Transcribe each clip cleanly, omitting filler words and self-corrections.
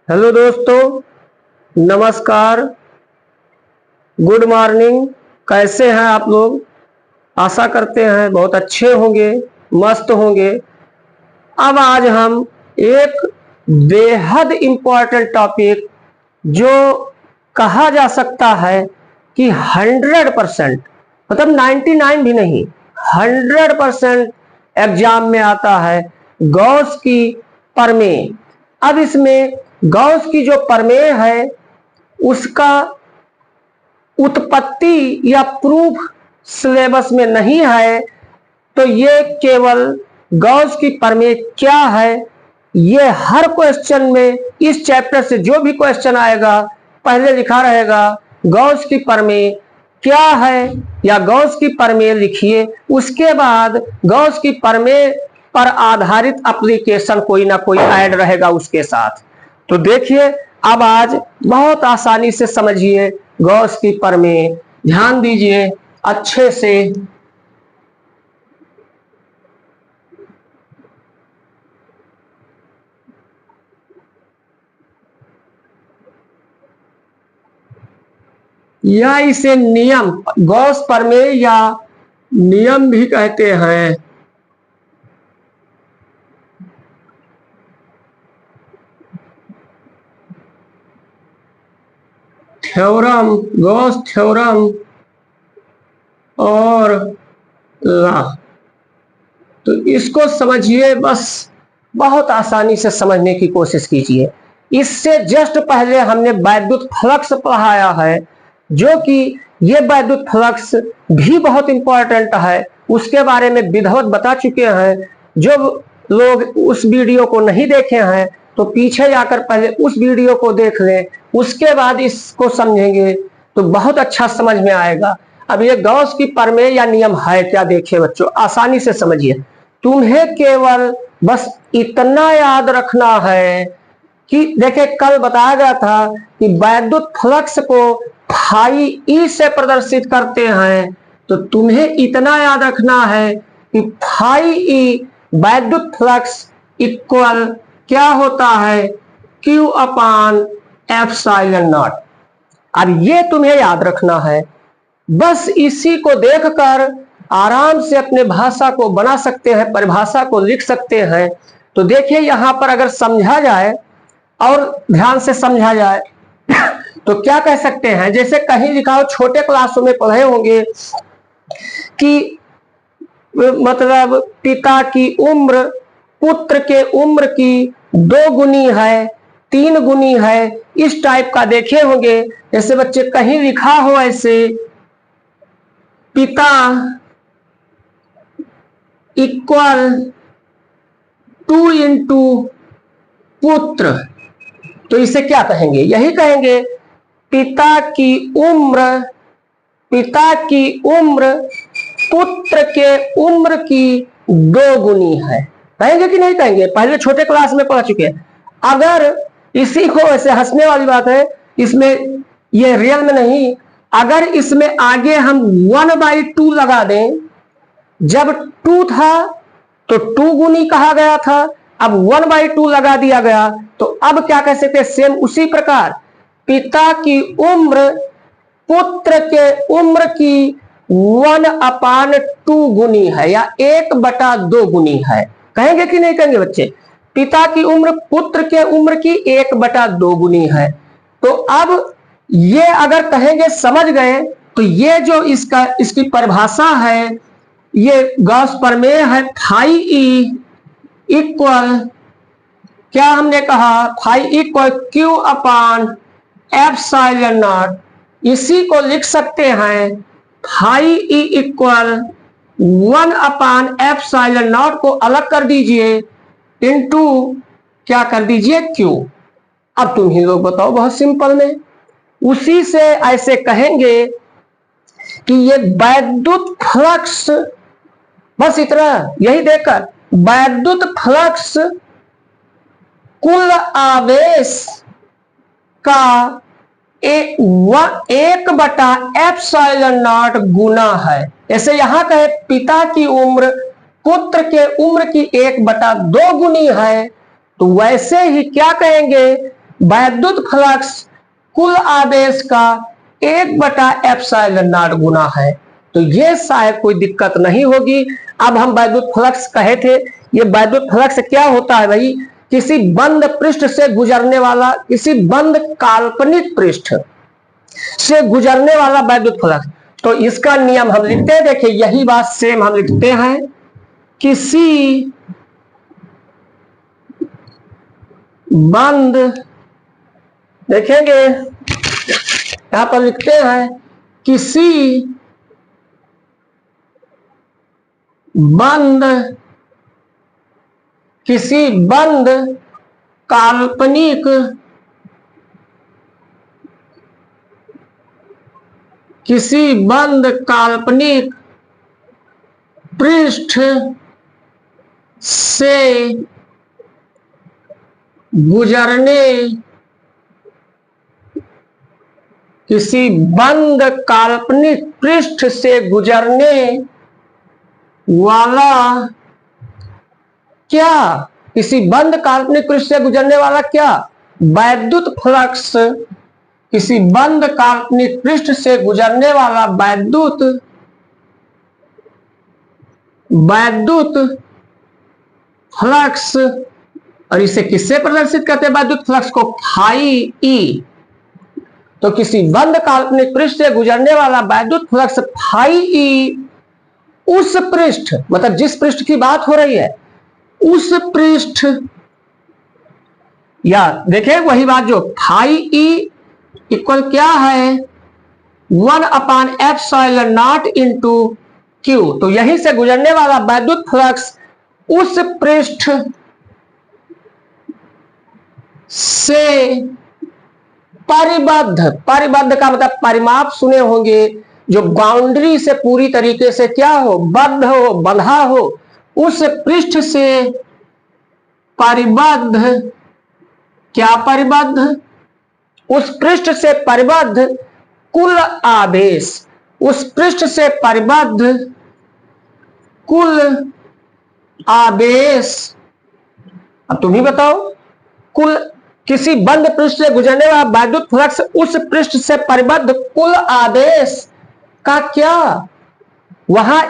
Hello दोस्तों, नमस्कार, good morning. कैसे हैं आप लोग? आशा करते हैं बहुत अच्छे होंगे, मस्त होंगे। अब आज हम एक बेहद इम्पोर्टेंट टॉपिक, जो कहा जा सकता है कि 100% मतलब 99 भी नहीं, 100% एग्जाम में आता है, गॉस की प्रमेय। अब इसमें गॉस की जो प्रमेय है उसका उत्पत्ति या प्रूफ सिलेबस में नहीं है, तो ये केवल गॉस की प्रमेय क्या है, ये हर क्वेश्चन में इस चैप्टर से जो भी क्वेश्चन आएगा पहले लिखा रहेगा गॉस की प्रमेय क्या है, या गॉस की प्रमेय लिखिए। उसके बाद गॉस की प्रमेय पर आधारित एप्लीकेशन कोई ना कोई ऐड रहेगा उसके साथ। तो देखिए, अब आज बहुत आसानी से समझिए गॉस की प्रमेय। ध्यान दीजिए अच्छे से। या इसे नियम, गॉस प्रमेय या नियम भी कहते हैं। थ्योरम, गॉस थ्योरम और लॉ। तो इसको समझिए, बस बहुत आसानी से समझने की कोशिश कीजिए। इससे जस्ट पहले हमने वैद्युत फ्लक्स पढ़ाया है, जो कि ये वैद्युत फ्लक्स भी बहुत इंपॉर्टेंट है, उसके बारे में विधिवत बता चुके हैं। जो लोग उस वीडियो को नहीं देखे हैं तो पीछे जाकर पहले उस वीडियो को देख लें, उसके बाद इसको समझेंगे तो बहुत अच्छा समझ में आएगा। अब ये गॉस की प्रमेय या नियम है क्या, देखिए बच्चों आसानी से समझिए। तुम्हें केवल बस इतना याद रखना है कि देखिए, कल बताया गया था कि वैद्युत फ्लक्स को फाई ई से प्रदर्शित करते हैं, तो तुम्हें इतना याद रखना है कि फाई ई वैद्युत फ्लक्स इक्वल क्या होता है, क्यू अपान एप्सिलॉन नॉट। अब ये तुम्हें याद रखना है। बस इसी को देखकर आराम से अपने भाषा को बना सकते हैं, परिभाषा को लिख सकते हैं। तो देखिए, यहां पर अगर समझा जाए और ध्यान से समझा जाए तो क्या कह सकते हैं, जैसे कहीं लिखा हो, छोटे क्लासों में पढ़े होंगे कि मतलब पिता की उम्र पुत्र के उम्र की 2 गुनी है, 3 गुनी है, इस टाइप का देखे होंगे। जैसे बच्चे कहीं लिखा हो ऐसे, पिता इक्वल 2 इंटू पुत्र, तो इसे क्या कहेंगे, यही कहेंगे पिता की उम्र पुत्र के उम्र की 2 गुनी है। कहेंगे कि नहीं कहेंगे? पहले छोटे क्लास में पढ़ चुके हैं। अगर इसी को, ऐसे हंसने वाली बात है इसमें, ये रियल में नहीं, अगर इसमें आगे हम 1/2 लगा दें, जब 2 था तो 2 गुनी कहा गया था, अब 1/2 लगा दिया गया, तो अब क्या कह सकते हैं, सेम उसी प्रकार पिता की उम्र पुत्र के उम्र की 1/2 गुनी है, या 1/2 गुनी है। कहेंगे कि नहीं कहेंगे बच्चे? पिता की उम्र पुत्र के उम्र की 1/2 गुनी है। तो अब ये अगर कहेंगे, समझ गए, तो ये जो इसकी परिभाषा है, ये गॉस प्रमेय है। फाई ई इक्वल, क्या हमने कहा, phi equal Q upon epsilon naught. इसी को लिख सकते हैं phi E equal 1 epsilon naught को अलग कर दीजिए, इनटू क्या कर दीजिए, क्यू। अब तुम ही लोग बताओ, बहुत सिंपल में उसी से ऐसे कहेंगे कि ये वैद्युत फ्लक्स, बस इतना यही देखकर, वैद्युत फ्लक्स कुल आवेश का 1/एप्सिलॉन नॉट गुना है। ऐसे यहां कहे पिता की उम्र पुत्र के उम्र की 1/2 गुनी है, तो वैसे ही क्या कहेंगे, वैद्युत फ्लक्स कुल आवेश का 1/ε0 गुना है। तो ये शायद कोई दिक्कत नहीं होगी। अब हम वैद्युत फ्लक्स कहे थे, ये वैद्युत फ्लक्स क्या होता है भाई? किसी बंद पृष्ठ से गुजरने वाला, किसी बंद काल्पनिक पृष्ठ से गुजरने वाला वैद्युत फ्लक्स। तो इसका नियम हम लिखते हैं, देखिए यही बात सेम हम लिखते हैं, किसी बंद, देखेंगे यहां पर लिखते हैं किसी बंद काल्पनिक पृष्ठ से गुजरने, किसी बंद काल्पनिक पृष्ठ से गुजरने वाला क्या? किसी बंद काल्पनिक पृष्ठ से गुजरने वाला क्या? वैद्युत फ्लक्स। किसी बंद काल्पनिक पृष्ठ से गुजरने वाला वैद्युत फ्लक्स, और इसे किससे प्रदर्शित करते हैं? वैद्युत फ्लक्स को फाई ई। तो किसी बंद काल्पनिक पृष्ठ से गुजरने वाला वैद्युत फ्लक्स फाई ई उस पृष्ठ, मतलब जिस पृष्ठ की बात हो रही है उस पृष्ठ, या देखें वही बात, जो फाई ई इक्वल क्या है? 1/ε0 इंटू क्यू। तो यहीं से गुजरने वाला वैद्युत फ्लक्स उस पृष्ठ से परिबद्ध का मतलब परिमाप सुने होंगे, जो बाउंड्री से पूरी तरीके से क्या हो? बंधा हो, उस पृष्ठ से परिबद्ध, क्या परिबद्ध? उस पृष्ठ से परिबद्ध कुल आवेश, उस पृष्ठ से परिबद्ध कुल आवेश। अब तुम ही बताओ, कुल, किसी बंद पृष्ठ से गुजरने वाला वैद्युत फ्लक्स उस पृष्ठ से परिबद्ध कुल आवेश का क्या? वहां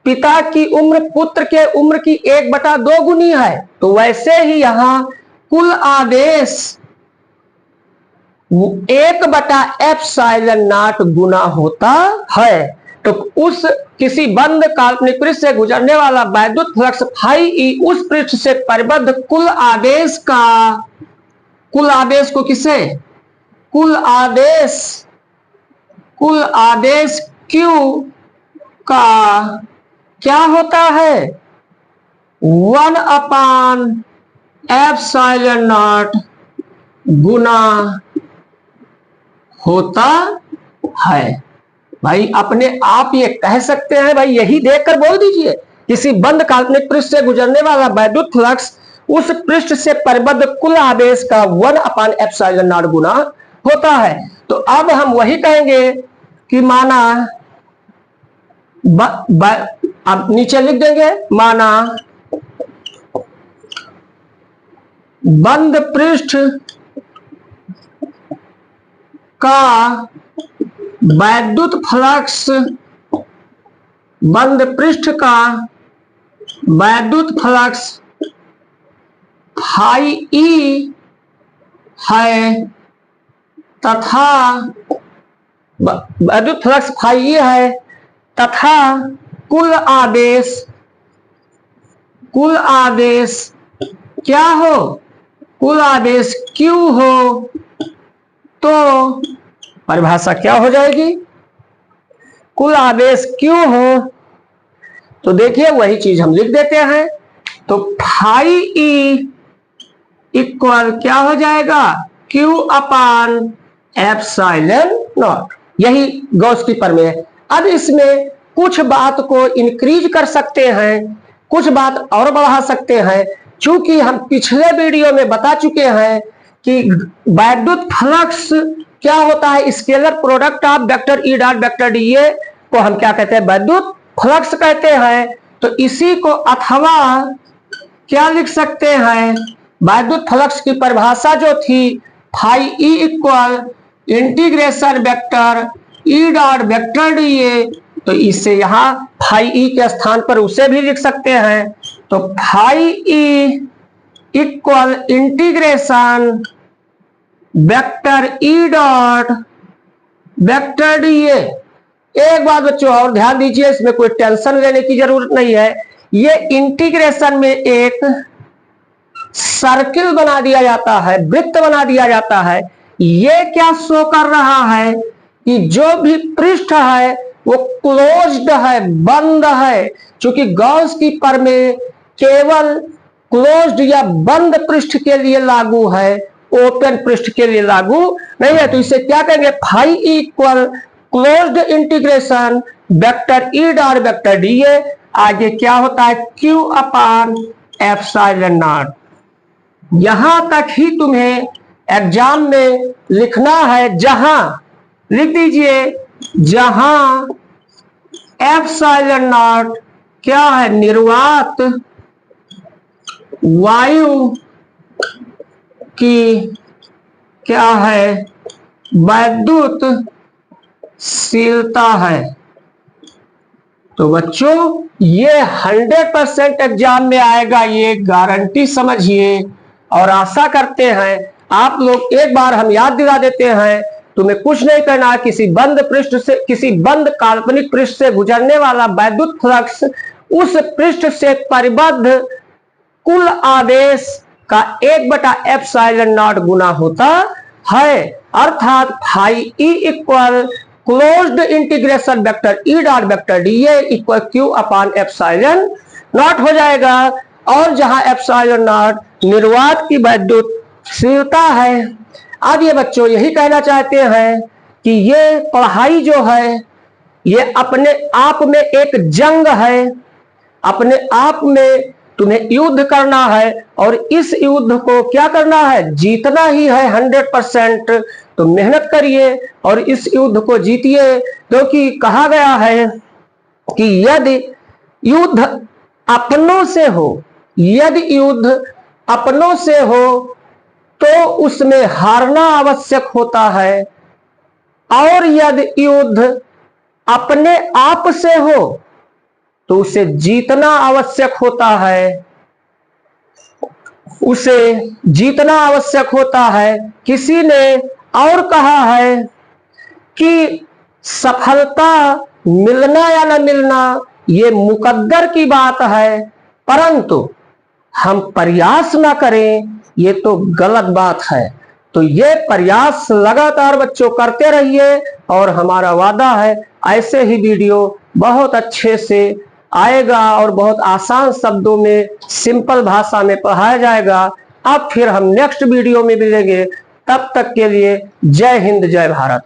पिता की उम्र पुत्र के उम्र की 1/2 गुनी है, तो वैसे ही यहां कुल आवेश 1/ε0 गुना होता है। तो उस किसी बंद काल्पनिक पृष्ठ से गुजरने वाला वैद्युत फ्लक्स फाई ई उस पृष्ठ से परिबद्ध कुल आवेश का, कुल आवेश को किसे? कुल आवेश क्यू का क्या होता है? 1/ε0 गुना होता है। भाई अपने आप ये कह सकते हैं, भाई यही देखकर बोल दीजिए, किसी बंद काल्पनिक पृष्ठ से गुजरने वाला वैद्युत फ्लक्स उस पृष्ठ से परिबद्ध कुल आवेश का 1/ε0 गुना होता है। तो अब हम वही कहेंगे कि माना, अब नीचे लिख देंगे, माना बंद पृष्ठ का वैद्युत फ्लक्स, बंद पृष्ठ का वैद्युत फ्लक्स फाई ई है तथा वैद्युत फ्लक्स फाई ई है तथा कुल आवेश क्या हो? कुल आवेश क्यू हो। तो परिभाषा क्या हो जाएगी? कुल आवेश क्यू हो। तो देखिए वही चीज हम लिख देते हैं, तो फाई ई इक्वल क्या हो जाएगा? Q/ε0। यही गॉस की प्रमेय है। अब इसमें कुछ बात को इंक्रीज कर सकते हैं, कुछ बात और बढ़ा सकते हैं। चूंकि हम पिछले वीडियो में बता चुके हैं कि वैद्युत फ्लक्स क्या होता है? Scalar product of vector E dot vector D ए को हम क्या कहते हैं? वैद्युत फ्लक्स कहते हैं। तो इसी को अथवा क्या लिख सकते हैं? वैद्युत फ्लक्स की परिभाषा जो थी phi E equal integration vector E dot vector D A, तो इससे यहां फाई ई के स्थान पर उसे भी लिख सकते हैं। तो phi E equal integration vector E dot vector D A. एक बात बच्चों और ध्यान दीजिए, इसमें कोई टेंशन लेने की जरूरत नहीं है। ये इंटीग्रेशन में एक सर्किल बना दिया जाता है, वृत्त बना दिया जाता है। ये क्या शो कर रहा है कि जो भी पृष्ठ है वो क्लोज्ड है, बंद है। क्योंकि गॉस की प्रमेय केवल क्लोज्ड या बंद पृष्ठ के लिए लागू है, ओपन पृष्ठ के लिए लागू नहीं है। तो इसे क्या कहेंगे, phi equal closed integration vector E dot vector D A. आगे क्या होता है, क्यू अपान एप्सिलॉन नॉट। यहां तक ही तुम्हें एग्जाम में लिखना है, जहां लिख दीजिए, जहां एप्सिलॉन नॉट क्या है, निर्वात वायु की क्या है, वैद्युत शीलता है। तो बच्चों ये 100% एग्जाम में आएगा, ये गारंटी समझिए। और आशा करते हैं आप लोग, एक बार हम याद दिला देते हैं, तुम्हें कुछ नहीं करना, किसी बंद पृष्ठ से, किसी बंद काल्पनिक पृष्ठ से गुजरने वाला वैद्युत फ्लक्स उस पृष्ठ से परिबद्ध कुल आवेश का 1/एप्सिलॉन गुना होता है। अर्थात phi E equal closed integration vector E dot vector D A equal Q upon epsilon naught हो जाएगा। और जहां एप्सिलॉन नॉट निर्वात की वैद्युत शीलता है। अब ये बच्चों यही कहना चाहते हैं कि ये पढ़ाई जो है ये अपने आप में एक जंग है, अपने आप में तुम्हें युद्ध करना है। और इस युद्ध को क्या करना है, जीतना ही है 100%। तो मेहनत करिए और इस युद्ध को जीतिए। क्योंकि कहा गया है कि यदि युद्ध अपनों से हो, यदि युद्ध अपनों से हो तो उसमें हारना आवश्यक होता है, और यदि युद्ध अपने आप से हो तो उसे जीतना आवश्यक होता है, उसे जीतना आवश्यक होता है। किसी ने और कहा है कि सफलता मिलना या न मिलना ये मुकद्दर की बात है, परंतु हम प्रयास ना करें ये तो गलत बात है। तो ये प्रयास लगातार बच्चों करते रहिए, और हमारा वादा है ऐसे ही वीडियो बहुत अच्छे से आएगा और बहुत आसान शब्दों में, सिंपल भाषा में पढ़ाया जाएगा। अब फिर हम नेक्स्ट वीडियो में मिलेंगे, तब तक के लिए जय हिंद जय भारत।